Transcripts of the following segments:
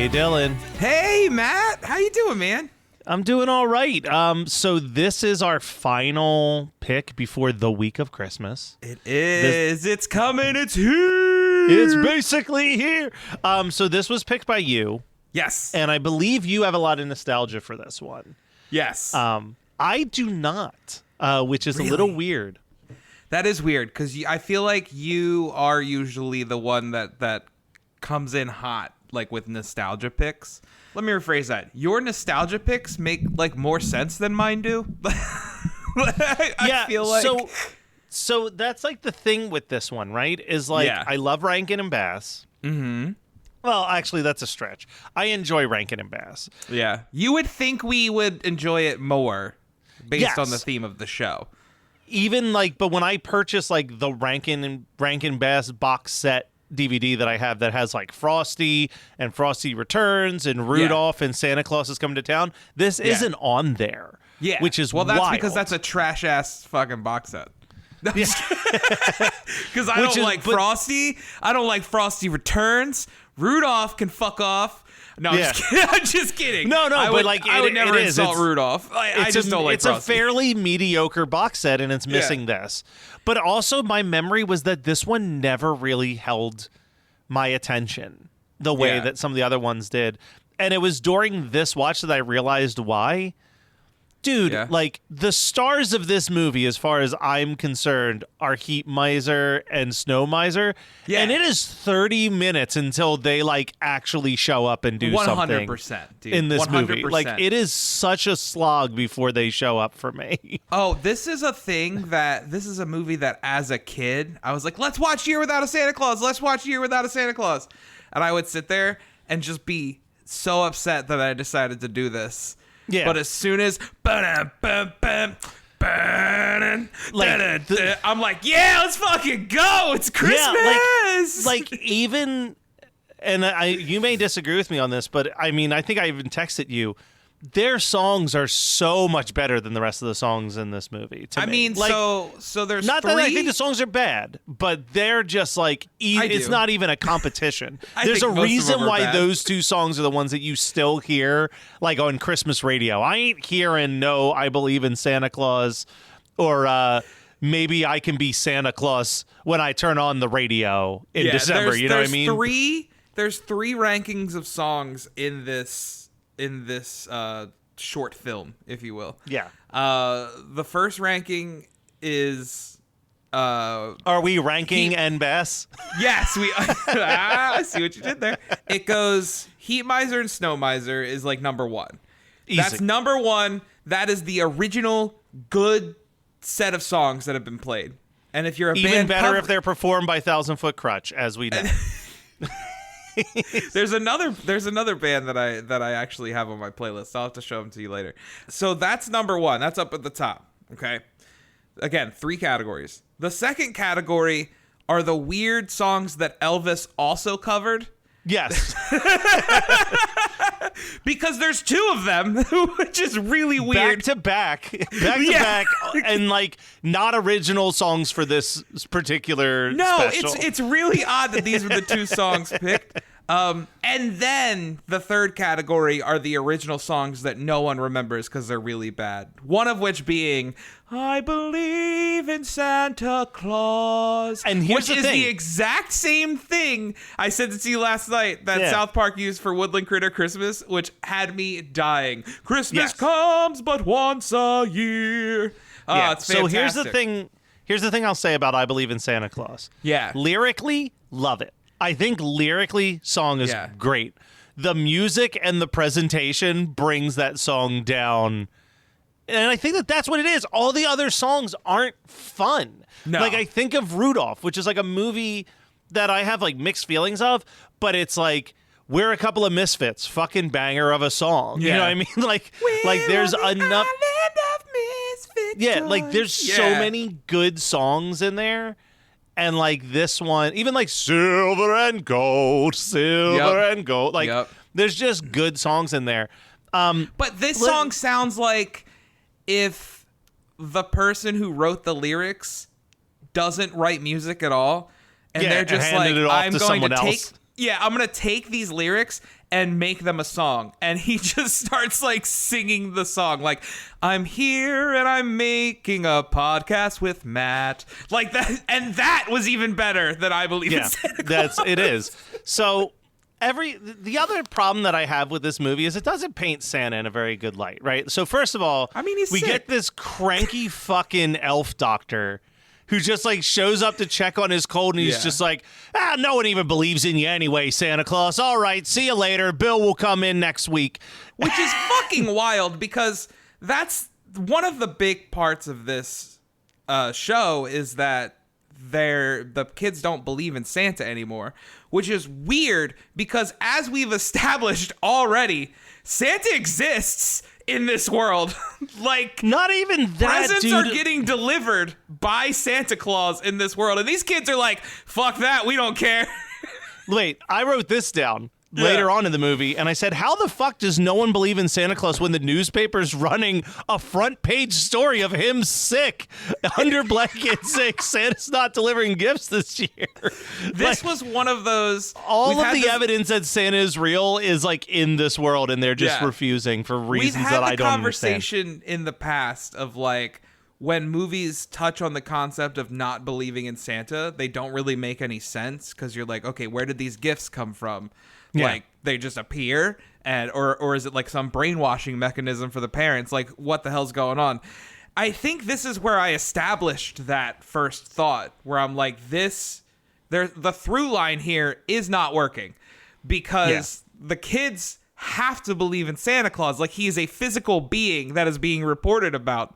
Hey, Dylan. Hey, Matt. How you doing, man? I'm doing all right. So this is our final pick before the week of Christmas. It is. It's coming. It's here. It's basically here. So this was picked by you. Yes. And I believe you have a lot of nostalgia for this one. Yes. I do not, which is Really? a little weird. That is weird because I feel like you are usually the one that comes in hot, like with nostalgia picks. Let me rephrase that. Your nostalgia picks make like more sense than mine do. I feel like so that's like the thing with this one, right? Is like I love Rankin and Bass. Mm-hmm. Well, actually, that's a stretch. I enjoy Rankin and Bass. Yeah. You would think we would enjoy it more based on the theme of the show. Even like, but when I purchase like the Rankin Bass box set DVD that I have that has like Frosty and Frosty Returns and Rudolph and Santa Claus is Coming to Town, this isn't on there. Yeah. Which is that's wild. because that's a trash ass fucking box set. Because I don't like Frosty. I don't like Frosty Returns. Rudolph can fuck off. No, I'm just kidding. No, I would never is. insult Rudolph. I just don't like Frosty. It's a fairly mediocre box set, and it's missing this. But also, my memory was that this one never really held my attention the way that some of the other ones did. And it was during this watch that I realized why. Dude, like, the stars of this movie, as far as I'm concerned, are Heat Miser and Snow Miser. Yeah. And it is 30 minutes until they, like, actually show up and do 100%, something 100%, dude. in this 100%. movie. Like, it is such a slog before they show up for me. Oh, this is a movie that, as a kid, I was like, let's watch Year Without a Santa Claus. Let's watch Year Without a Santa Claus. And I would sit there and just be so upset that I decided to do this. Yeah. But as soon as I'm like, yeah, let's fucking go. It's Christmas. Yeah, like even, and you may disagree with me on this, but I mean, I think I even texted you. Their songs are so much better than the rest of the songs in this movie. I mean, like, so there's not three? that I think the songs are bad, but they're just like it's not even a competition. There's a reason why those two songs are the ones that you still hear like on Christmas radio. I ain't hearing "No, I Believe in Santa Claus" or "Maybe I Can Be Santa Claus" when I turn on the radio in December. You know what I mean? There's three rankings of songs in this short film, if you will. Yeah. The first ranking is are we ranking and Bass? Yes, we I see what you did there. It goes Heat Miser and Snow Miser is like number one. Easy. That's number one. That is the original good set of songs that have been played. And if you're a even band better if they're performed by Thousand Foot Crutch, as we know. There's another band that I actually have on my playlist. I'll have to show them to you later. So that's number one. That's up at the top. Okay. Again, 3 categories. The second category are the weird songs that Elvis also covered. Yes. Because there's 2 of them, which is really weird. Back to back, and like not original songs for this particular special. It's really odd that these were the 2 songs picked. And then the third category are the original songs that no one remembers because they're really bad. One of which being "I Believe in Santa Claus," and here's which is the exact same thing I sent it to you last night that South Park used for Woodland Critter Christmas, which had me dying. Christmas comes but once a year. It's fantastic. So here's the thing. Here's the thing I'll say about "I Believe in Santa Claus." Yeah. Lyrically, love it. I think lyrically, song is great. The music and the presentation brings that song down. And I think that that's what it is. All the other songs aren't fun. No. Like, I think of Rudolph, which is like a movie that I have like mixed feelings of, but it's like, we're a couple of misfits, fucking banger of a song. Yeah. You know what I mean? Like there's enough. Like there's so many good songs in there. And like this one, even like silver and gold, like there's just good songs in there. But this song sounds like if the person who wrote the lyrics doesn't write music at all, and they're just like, I'm going to take yeah, I'm gonna take these lyrics and make them a song. And he just starts like singing the song, like, I'm here and I'm making a podcast with Matt, like that. And that was even better than I Believe in Santa Claus. It is. So the other problem that I have with this movie is it doesn't paint Santa in a very good light, right? So first of all, I mean, we sick. get this cranky fucking elf doctor who just like shows up to check on his cold, and he's just like, no one even believes in you anyway, Santa Claus. All right, see you later. Bill will come in next week. Which is fucking wild, because that's one of the big parts of this show is that the kids don't believe in Santa anymore, which is weird because, as we've established already, Santa exists in this world. Like, not even that, presents dude. are getting delivered by Santa Claus in this world, and these kids are like, fuck that, we don't care. Wait, I wrote this down later on in the movie, and I said, how the fuck does no one believe in Santa Claus when the newspaper's running a front page story of him sick under blankets saying Santa's not delivering gifts this year? This was one of those, all of the evidence that Santa is real is like in this world, and they're just refusing for reasons that I don't understand. We've had the conversation in the past of like, when movies touch on the concept of not believing in Santa, they don't really make any sense, because you're like, okay, where did these gifts come from? Yeah. Like, they just appear, and or is it like some brainwashing mechanism for the parents? Like, what the hell's going on? I think this is where I established that first thought, where I'm like, the through line here is not working, because the kids have to believe in Santa Claus. Like, he is a physical being that is being reported about.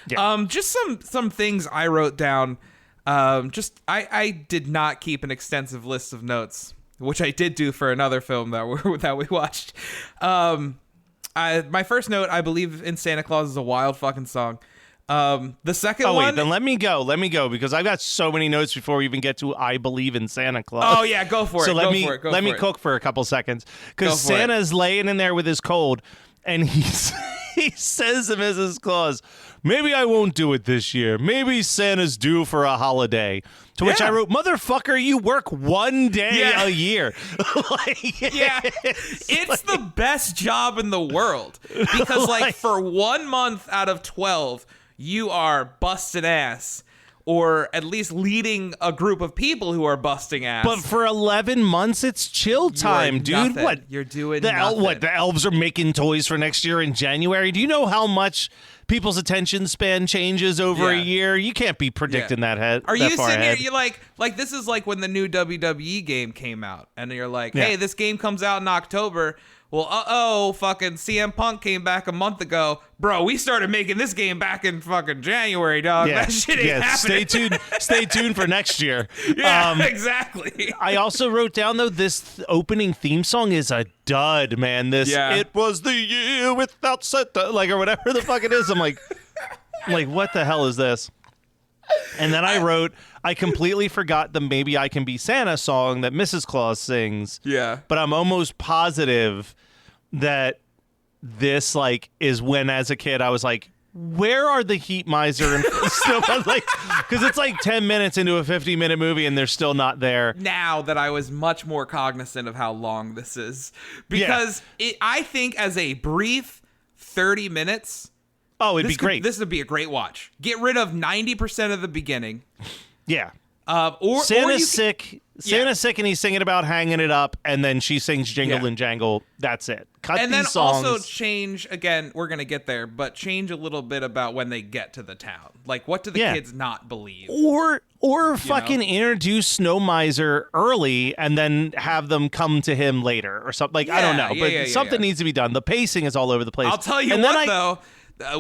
Yeah. Just some things I wrote down. I did not keep an extensive list of notes, which I did do for another film that we watched. My first note, I Believe in Santa Claus, is a wild fucking song. The second one... then let me go, because I've got so many notes before we even get to I Believe in Santa Claus. Oh, yeah, go for it. So let me cook for a couple seconds, because Santa's laying in there with his cold, and he says to Mrs. Claus, maybe I won't do it this year. Maybe Santa's due for a holiday. To which I wrote, motherfucker, you work one day a year. It's the best job in the world. Because, like, for 1 month out of 12, you are busting ass. Or at least leading a group of people who are busting ass. But for 11 months, it's chill time, dude. Nothing. What? You're doing nothing. The elves are making toys for next year in January? Do you know how much people's attention span changes over a year? You can't be predicting that head. Are that you far sitting ahead. here, you're like, this is like when the new WWE game came out, and you're like, hey, this game comes out in October. Well, fucking CM Punk came back a month ago. Bro, we started making this game back in fucking January, dog. That shit ain't happening. Stay tuned for next year. Yeah, exactly. I also wrote down, though, this opening theme song is a dud, man. It was the year without Santa, like, or whatever the fuck it is. I'm like, what the hell is this? And then I wrote, I completely forgot the Maybe I Can Be Santa song that Mrs. Claus sings. Yeah. But I'm almost positive that this, like, is when, as a kid, I was like, where are the heat miser and stuff? Like, because it's like 10 minutes into a 50-minute movie and they're still not there. Now that I was much more cognizant of how long this is. Because I think as a brief 30 minutes... Oh, it'd be great. This would be a great watch. Get rid of 90% of the beginning. Yeah. Santa's sick. Santa's sick, and he's singing about hanging it up, and then she sings Jingle and Jangle. That's it. Cut and these then songs. Also change, again, we're going to get there, but change a little bit about when they get to the town. Like, what do the kids not believe? Or fucking introduce Snow Miser early and then have them come to him later or something. Like, I don't know, but something needs to be done. The pacing is all over the place. I'll tell you though.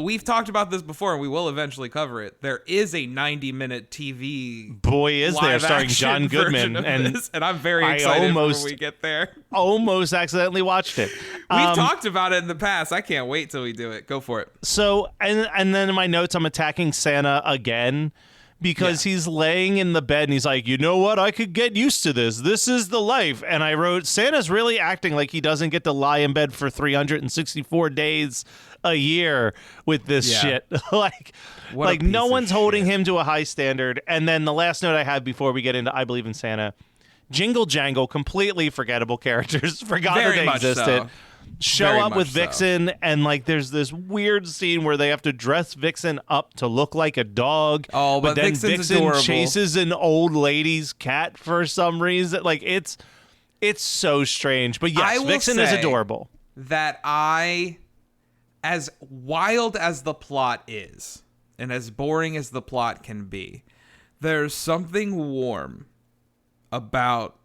We've talked about this before, and we will eventually cover it. There is a 90-minute TV. Boy, is there, starring John Goodman, and I'm very excited when we get there. Almost accidentally watched it. We've talked about it in the past. I can't wait till we do it. Go for it. So, and then in my notes, I'm attacking Santa again. Because he's laying in the bed and he's like, you know what? I could get used to this. This is the life. And I wrote, Santa's really acting like he doesn't get to lie in bed for 364 days a year with this shit. like no one's holding him to a high standard. And then the last note I have before we get into I Believe in Santa Jingle Jangle, completely forgettable characters. Forgot Very that they much existed. so. Show Very up with much so. Vixen, and like there's this weird scene where they have to dress Vixen up to look like a dog. Oh, but then Vixen's Vixen adorable. chases an old lady's cat for some reason. Like it's so strange. But I yes, will Vixen is say adorable. That as wild as the plot is, and as boring as the plot can be, there's something warm about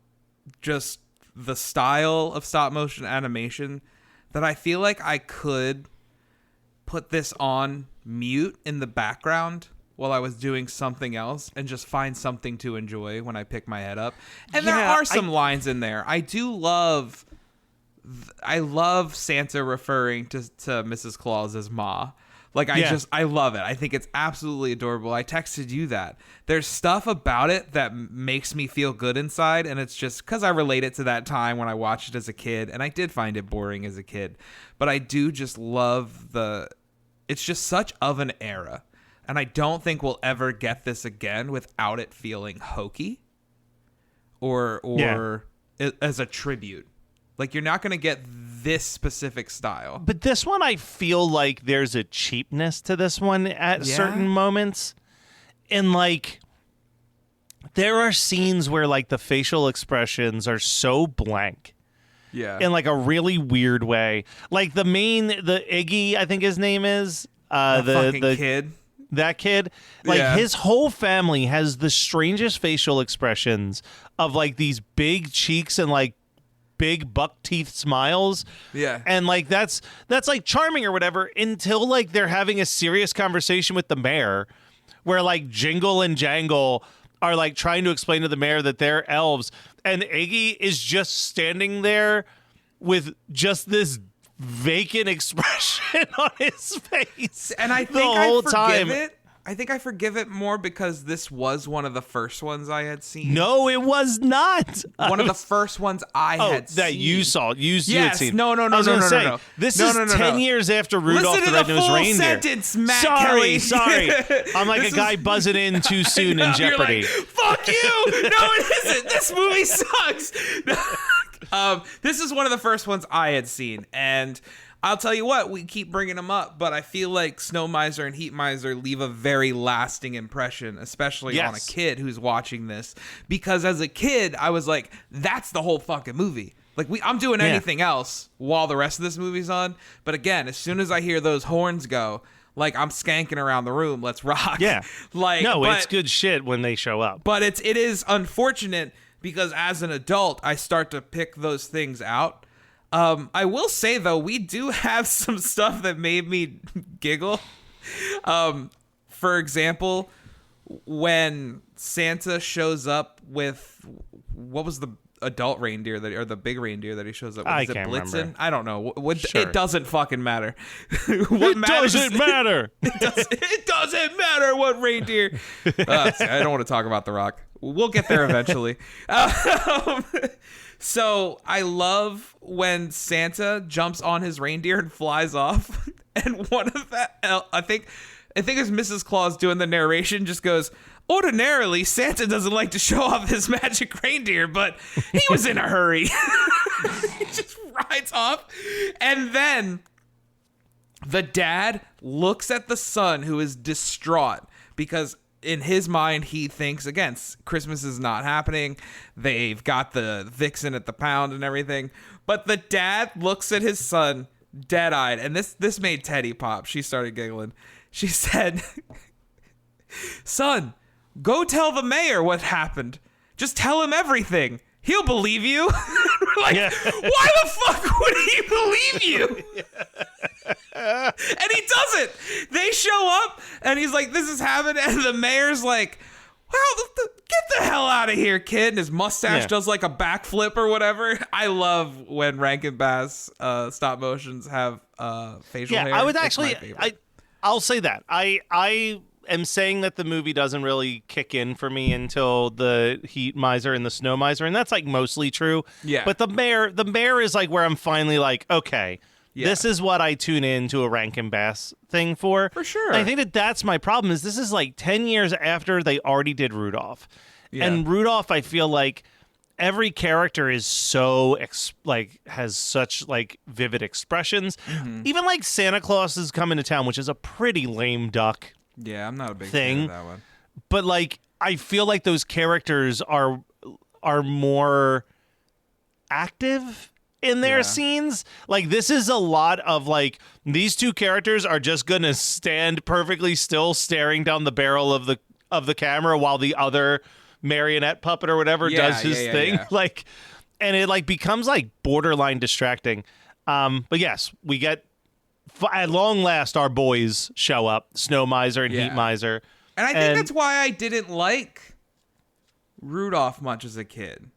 just the style of stop motion animation that I feel like I could put this on mute in the background while I was doing something else and just find something to enjoy when I pick my head up. And there are some lines in there. I love Santa referring to Mrs. Claus as Ma. Like, I love it. I think it's absolutely adorable. I texted you that. There's stuff about it that makes me feel good inside, and it's just because I relate it to that time when I watched it as a kid, and I did find it boring as a kid. But I do just love it's just such of an era, and I don't think we'll ever get this again without it feeling hokey or as a tribute. Like, you're not going to get this specific style. But this one, I feel like there's a cheapness to this one at certain moments. And, like, there are scenes where, like, the facial expressions are so blank. Yeah. In, like, a really weird way. Like, the Iggy, I think his name is. The kid. That kid. Like, his whole family has the strangest facial expressions of, like, these big cheeks and, like, big buck teeth smiles. Yeah. And like that's like charming or whatever until like they're having a serious conversation with the mayor where like Jingle and Jangle are like trying to explain to the mayor that they're elves, and Iggy is just standing there with just this vacant expression on his face. And I think I think I forgive it more because this was one of the first ones I had seen. No, it was not. One of the first ones I had seen. That you saw. You had seen. No. I was gonna say, This is 10 years after Rudolph the Red-Nosed Reindeer. Sentence, Matt Kelly. Sorry. I'm like a guy buzzing in too soon in Jeopardy. Like, fuck you! No, it isn't. This movie sucks. This is one of the first ones I had seen, and I'll tell you what, we keep bringing them up, but I feel like Snow Miser and Heat Miser leave a very lasting impression, especially on a kid who's watching this. Because as a kid, I was like, that's the whole fucking movie. Like, I'm doing anything else while the rest of this movie's on. But again, as soon as I hear those horns go, like, I'm skanking around the room. Let's rock. Yeah. It's good shit when they show up. But it is unfortunate because as an adult, I start to pick those things out. I will say, though, we do have some stuff that made me giggle. For example, when Santa shows up with, what was the adult reindeer or the big reindeer that he shows up with? I Is it can't Blitzen? remember. I don't know. Sure. It doesn't fucking matter. It doesn't matter. It doesn't matter what reindeer. I don't want to talk about The Rock. We'll get there eventually. So I love when Santa jumps on his reindeer and flies off, and one of that, I think it's Mrs. Claus doing the narration, just goes, ordinarily Santa doesn't like to show off his magic reindeer, but he was in a hurry. He just rides off, and then the dad looks at the son, who is distraught because in his mind, he thinks, again, Christmas is not happening. They've got the Vixen at the pound and everything. But the dad looks at his son dead-eyed. And this made Teddy pop. She started giggling. She said, son, go tell the mayor what happened. Just tell him everything. He'll believe you. Like, why the fuck would he believe you? And he doesn't. They show up, and he's like, this is happening. And the mayor's like, well, get the hell out of here, kid. And his mustache does like a backflip or whatever. I love when Rankin Bass stop motions have facial hair. Yeah, I would actually, I'll say that. I am saying that the movie doesn't really kick in for me until the Heat Miser and the Snow Miser, and that's like mostly true. Yeah. But the mayor is like where I'm finally like, okay, this is what I tune into a Rankin Bass thing for. For sure. And I think that's my problem is this is like 10 years after they already did Rudolph. Yeah. And Rudolph, I feel like every character is so has such like vivid expressions. Even like Santa Claus is coming to town, which is a pretty lame duck. Yeah, I'm not a big thing. fan of that one. But like I feel like those characters are more active in their scenes. Like this is a lot of like these two characters are just gonna stand perfectly still staring down the barrel of the camera while the other marionette puppet or whatever does his thing. Like, and it like becomes like borderline distracting. But yes, we get at long last our boys show up, Snow Miser and Heat Miser. And I think that's why I didn't like Rudolph much as a kid.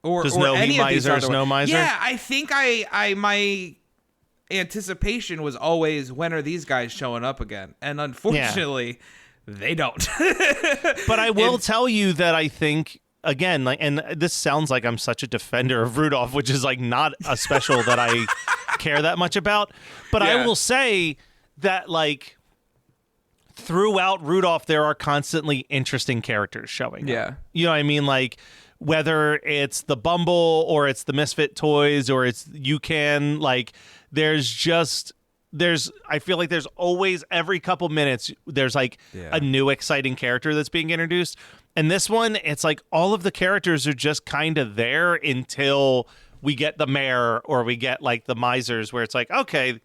Or any Heat of these Miser, other Snow ones. Miser? Yeah, I think I my anticipation was always, when are these guys showing up again? And unfortunately, they don't. But I will tell you that I think, again, like, and this sounds like I'm such a defender of Rudolph, which is like not a special that I care that much about. But I will say that like throughout Rudolph, there are constantly interesting characters showing up. You know what I mean? Like whether it's the Bumble or it's the Misfit Toys or it's UCAN, like I feel like there's always, every couple minutes, there's like a new exciting character that's being introduced. And this one, it's like all of the characters are just kind of there until we get the mayor or we get like the misers, where it's like, okay,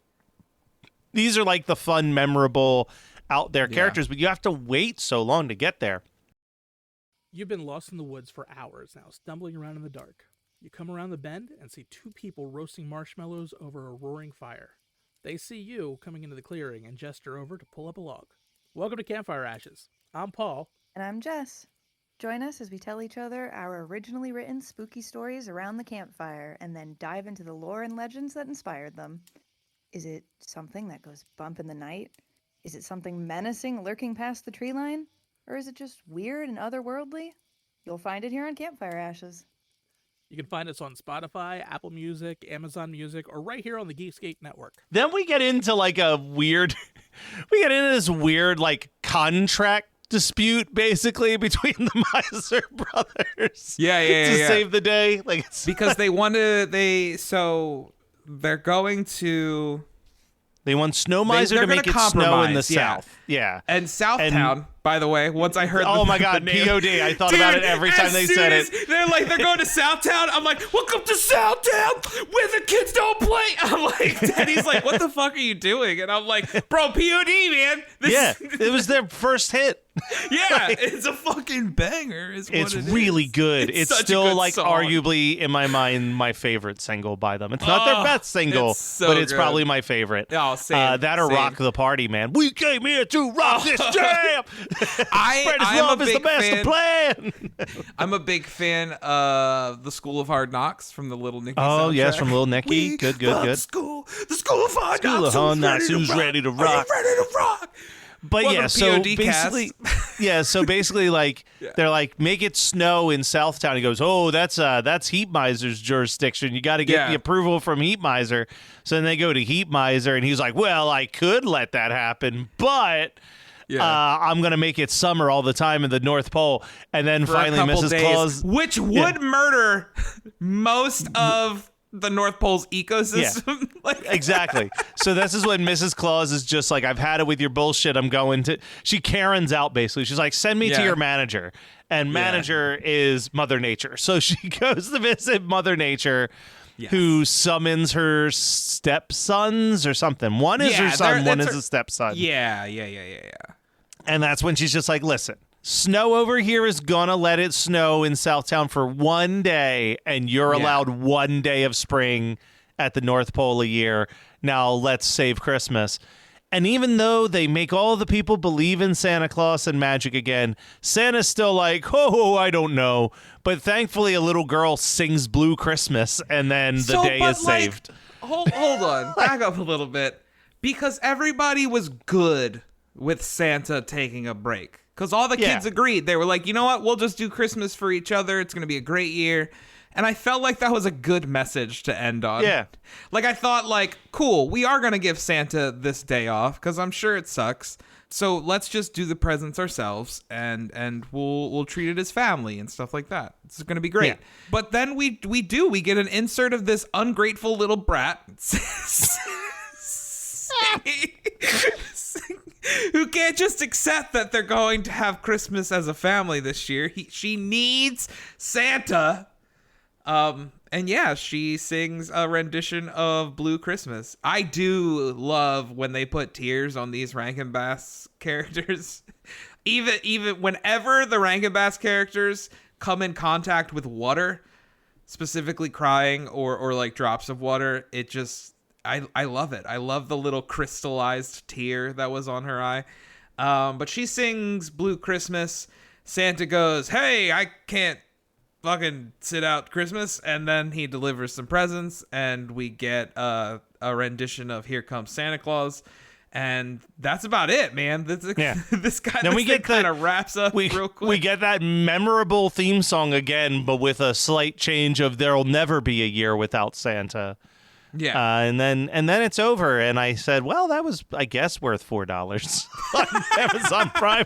these are like the fun, memorable, out there characters, but you have to wait so long to get there. You've been lost in the woods for hours now, stumbling around in the dark. You come around the bend and see two people roasting marshmallows over a roaring fire. They see you coming into the clearing and gesture over to pull up a log. Welcome to Campfire Ashes. I'm Paul. And I'm Jess. Join us as we tell each other our originally written spooky stories around the campfire and then dive into the lore and legends that inspired them. Is it something that goes bump in the night? Is it something menacing lurking past the tree line? Or is it just weird and otherworldly? You'll find it here on Campfire Ashes. You can find us on Spotify, Apple Music, Amazon Music, or right here on the Geekscape Network. Then we get into like this weird like contract dispute basically between the Miser brothers. To save the day. Like it's because they're going to. They want Snow Miser to make it snow in the south. Yeah. And Southtown, by the way, once I heard my God, POD. I thought about it every time they said it. They're going to Southtown. I'm like, welcome to Southtown where the kids don't play. I'm like, Daddy's like, what the fuck are you doing? And I'm like, bro, POD, man. It was their first hit. Yeah, it's a fucking banger. It's really good. It's still like song. Arguably in my mind my favorite single by them. It's not their best single, but it's probably my favorite. Oh, same. That or same. Rock the Party, man. We came here to rock this jam. I'm a big fan. Plan. I'm a big fan of the School of Hard Knocks from the Little Nicky soundtrack. Yes, from Little Nicky. Good. The School of Hard Knocks. Who's ready to rock? But welcome so basically, like they're like, make it snow in Southtown. He goes, oh, that's Heat Miser's jurisdiction. You got to get the approval from Heat Miser. So then they go to Heat Miser, and he's like, well, I could let that happen, but I'm gonna make it summer all the time in the North Pole. And then for finally, Mrs. Claus, which would murder most of the North Pole's ecosystem. Exactly. So this is when Mrs. Claus is just like, I've had it with your bullshit. I'm going to. She Karen's out basically. She's like, send me to your manager, and manager is Mother Nature. So she goes to visit Mother Nature. Yes. Who summons her stepsons or something. One is her son, one is a stepson. Yeah. And that's when she's just like, listen, snow over here is gonna let it snow in Southtown for one day, and you're allowed one day of spring at the North Pole a year. Now let's save Christmas. And even though they make all the people believe in Santa Claus and magic again, Santa's still like, oh, I don't know. But thankfully, a little girl sings Blue Christmas, and then the day is saved. Hold on. Back up a little bit. Because everybody was good with Santa taking a break. Because all the kids agreed. They were like, you know what? We'll just do Christmas for each other. It's going to be a great year. And I felt like that was a good message to end on. Yeah. Like, I thought, like, cool, we are going to give Santa this day off because I'm sure it sucks. So let's just do the presents ourselves and we'll treat it as family and stuff like that. It's going to be great. Yeah. But then we get an insert of this ungrateful little brat who can't just accept that they're going to have Christmas as a family this year. She needs Santa. And yeah, she sings a rendition of Blue Christmas. I do love when they put tears on these Rankin Bass characters. Even whenever the Rankin Bass characters come in contact with water, specifically crying or like drops of water, it just, I love it. I love the little crystallized tear that was on her eye. But she sings Blue Christmas. Santa goes, "Hey, I can't fucking sit out Christmas," and then he delivers some presents, and we get a rendition of "Here Comes Santa Claus," and that's about it, man. This kind of wraps up real quick. We get that memorable theme song again, but with a slight change of "There'll never be a year without Santa." Yeah, and then it's over, and I said, "Well, that was, I guess, worth $4 on Amazon Prime."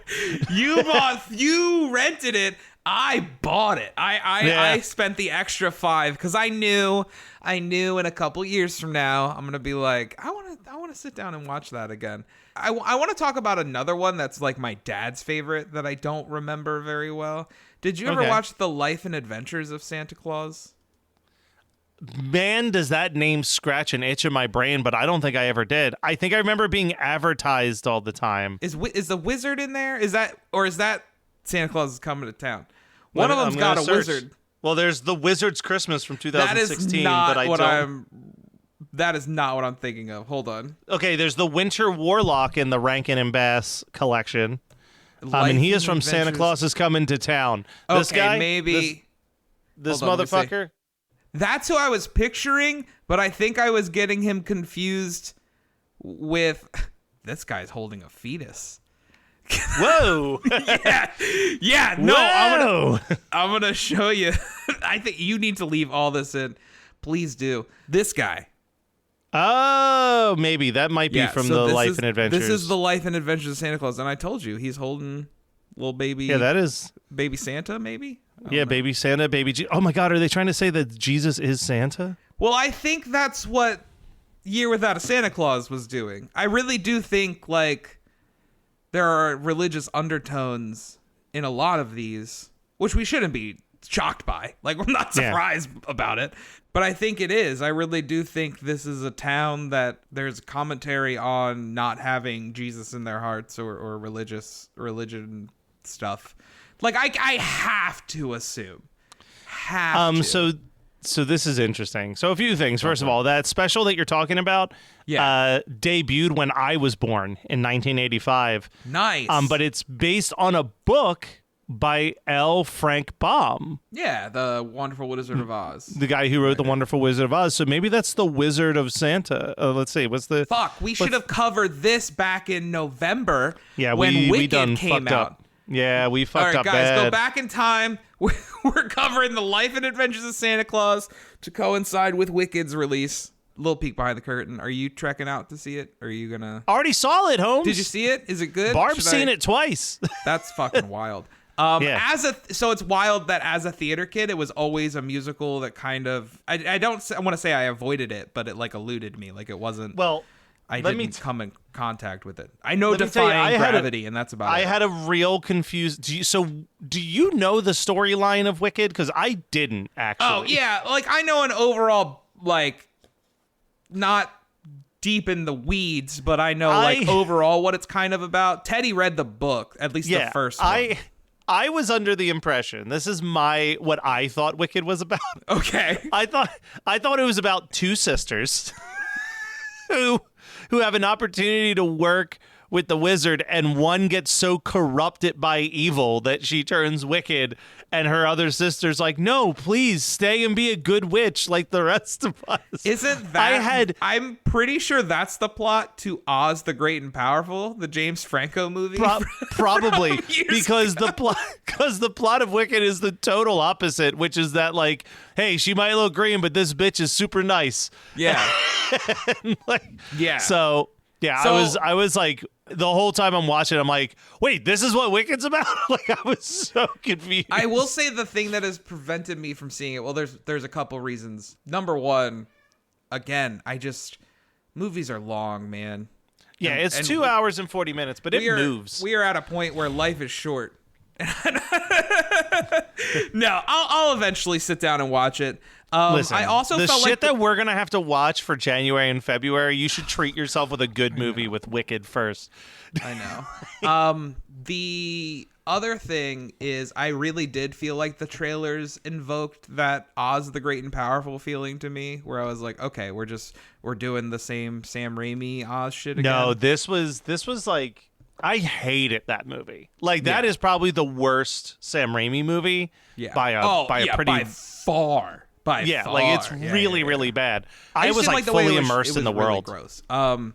You rented it. I bought it. I spent the extra $5 because I knew in a couple years from now I'm gonna be like, I want to sit down and watch that again. I want to talk about another one that's like my dad's favorite that I don't remember very well. Did you ever watch The Life and Adventures of Santa Claus? Man, does that name scratch an itch in my brain, but I don't think I ever did. I think I remember being advertised all the time. Is the wizard in there? Is that Santa Claus is coming to town? One of them's got a wizard. Well, there's The Wizard's Christmas from 2016, that is not what I'm thinking of. Hold on. Okay, there's the Winter Warlock in the Rankin and Bass collection. And he is from Santa Claus is Coming to Town. This guy? Maybe. This motherfucker? That's who I was picturing, but I think I was getting him confused with this guy's holding a fetus. Whoa. Yeah. No, Whoa. I'm gonna show you. I think you need to leave all this in. Please do. This guy. Oh, maybe that might be from the Life and Adventures. This is the Life and Adventures of Santa Claus, and I told you he's holding little baby. Yeah, that is baby Santa, maybe. Yeah, baby Santa, oh my God, are they trying to say that Jesus is Santa? Well, I think that's what Year Without a Santa Claus was doing. I really do think like there are religious undertones in a lot of these, which we shouldn't be shocked by. Like, we're not surprised about it, but I think it is. I really do think this is a town that there's commentary on not having Jesus in their hearts or religion stuff. Like, I have to assume. So this is interesting. So a few things. First of all, that special that you're talking about debuted when I was born in 1985. Nice. But it's based on a book by L. Frank Baum. Yeah, the Wonderful Wizard of Oz. The guy who wrote The Wonderful Wizard of Oz. So maybe that's the Wizard of Santa. Let's see. What's the... Fuck, we should have covered this back in November when we Wicked done came fucked out. Up. Yeah, we fucked up All right, guys, bad. go back in time. We're covering The Life and Adventures of Santa Claus to coincide with Wicked's release. Little peek behind the curtain. Are you trekking out to see it? Or are you gonna... Already saw it, Holmes. Did you see it? Is it good? Barb's seen it twice. That's fucking wild. So it's wild that as a theater kid, it was always a musical that kind of... I want to say I avoided it, but it like eluded me. Like it wasn't... Well... I didn't come in contact with it. I know Defying Gravity, and that's about it. I had a real confused... Do you know the storyline of Wicked? Because I didn't, actually. Oh, yeah. Like, I know an overall, like, not deep in the weeds, but I know, like, overall what it's kind of about. Teddy read the book, at least the first one. I was under the impression, this is what I thought Wicked was about. Okay. I thought it was about two sisters who have an opportunity to work with the wizard, and one gets so corrupted by evil that she turns wicked, and her other sister's like, no, please stay and be a good witch like the rest of us. Isn't that I'm pretty sure that's the plot to Oz the Great and Powerful, the James Franco movie. Probably because the plot of Wicked is the total opposite, which is that like, hey, she might look green, but this bitch is super nice. Yeah. So I was like, the whole time I'm watching, I'm like, wait, this is what Wicked's about? Like, I was so confused. I will say the thing that has prevented me from seeing it, well, there's a couple reasons. Number one, again, movies are long, man. Yeah, it's 2 hours and 40 minutes, but it moves. We are at a point where life is short. No, I'll eventually sit down and watch it. Listen, I also the felt shit like that we're gonna have to watch for January and February, you should treat yourself with a good movie with Wicked first. I know. The other thing is, I really did feel like the trailers invoked that Oz the Great and Powerful feeling to me, where I was like, okay, we're doing the same Sam Raimi Oz shit again. No, this was like, I hated that movie. Like, that is probably the worst Sam Raimi movie by far. Like, it's really, really bad. I was like fully immersed in the world. Really gross.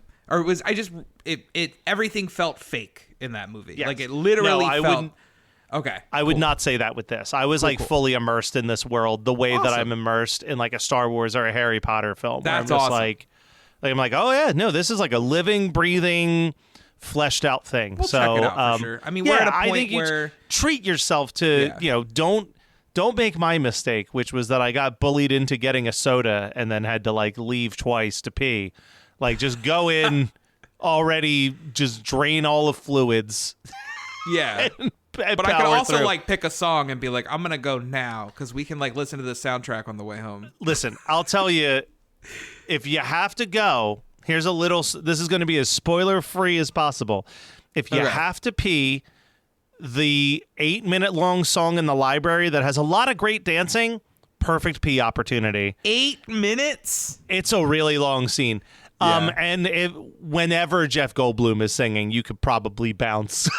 Everything felt fake in that movie. Yes. Like, it literally felt. Okay. I would not say that with this. I was fully immersed in this world the way that I'm immersed in like a Star Wars or a Harry Potter film. That's I'm just awesome. like, I'm like, oh yeah, no, this is like a living, breathing, fleshed out thing. We'll check it out for sure. I mean, we're at a point where you treat yourself to, don't make my mistake, which was that I got bullied into getting a soda and then had to like leave twice to pee. Like, just go in already, just drain all the fluids. Yeah. But I could also like pick a song and be like, I'm gonna go now because we can like listen to the soundtrack on the way home. Listen, I'll tell you, if you have to go, here's a little. This is going to be as spoiler free as possible. If you have to pee, the 8-minute long song in the library that has a lot of great dancing, perfect pee opportunity. 8 minutes? It's a really long scene. And whenever Jeff Goldblum is singing, you could probably bounce.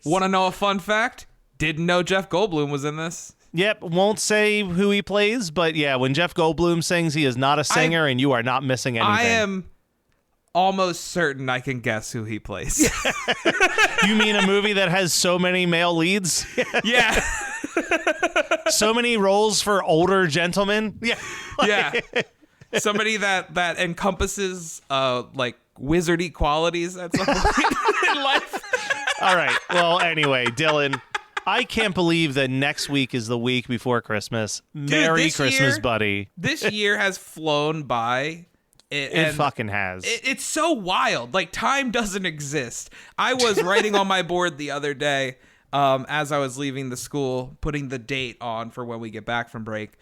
Want to know a fun fact? Didn't know Jeff Goldblum was in this. Yep, won't say who he plays, but yeah, when Jeff Goldblum sings, he is not a singer, and you are not missing anything. I am almost certain I can guess who he plays. You mean a movie that has so many male leads? Yeah. So many roles for older gentlemen? Yeah. Yeah. Somebody that encompasses like wizardy qualities at some point in life. All right. Well, anyway, Dylan, I can't believe that next week is the week before Christmas. Merry Christmas, buddy. This year has flown by. It fucking has. It's so wild. Like, time doesn't exist. I was writing on my board the other day as I was leaving the school, putting the date on for when we get back from break.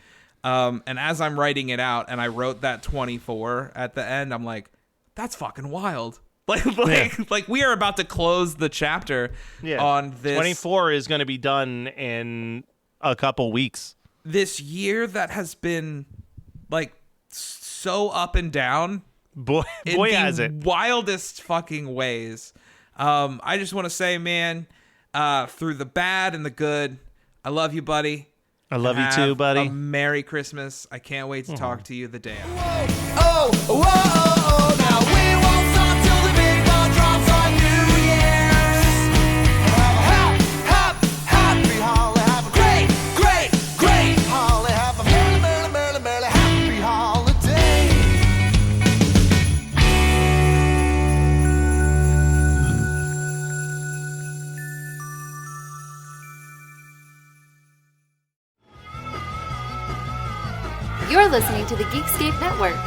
And as I'm writing it out, and I wrote that 24 at the end, I'm like, that's fucking wild. Like we are about to close the chapter on this. 24 is going to be done in a couple weeks. This year that has been like so up and down. Boy has it. Wildest fucking ways. I just want to say, man, through the bad and the good, I love you, buddy. I love you too, buddy. A Merry Christmas. I can't wait to talk to you the day after. Now we won't stop till the big ball drops on New Year's. Happy holiday. Have a great holiday. Have a merry happy holiday. You're listening to the Geekscape Network.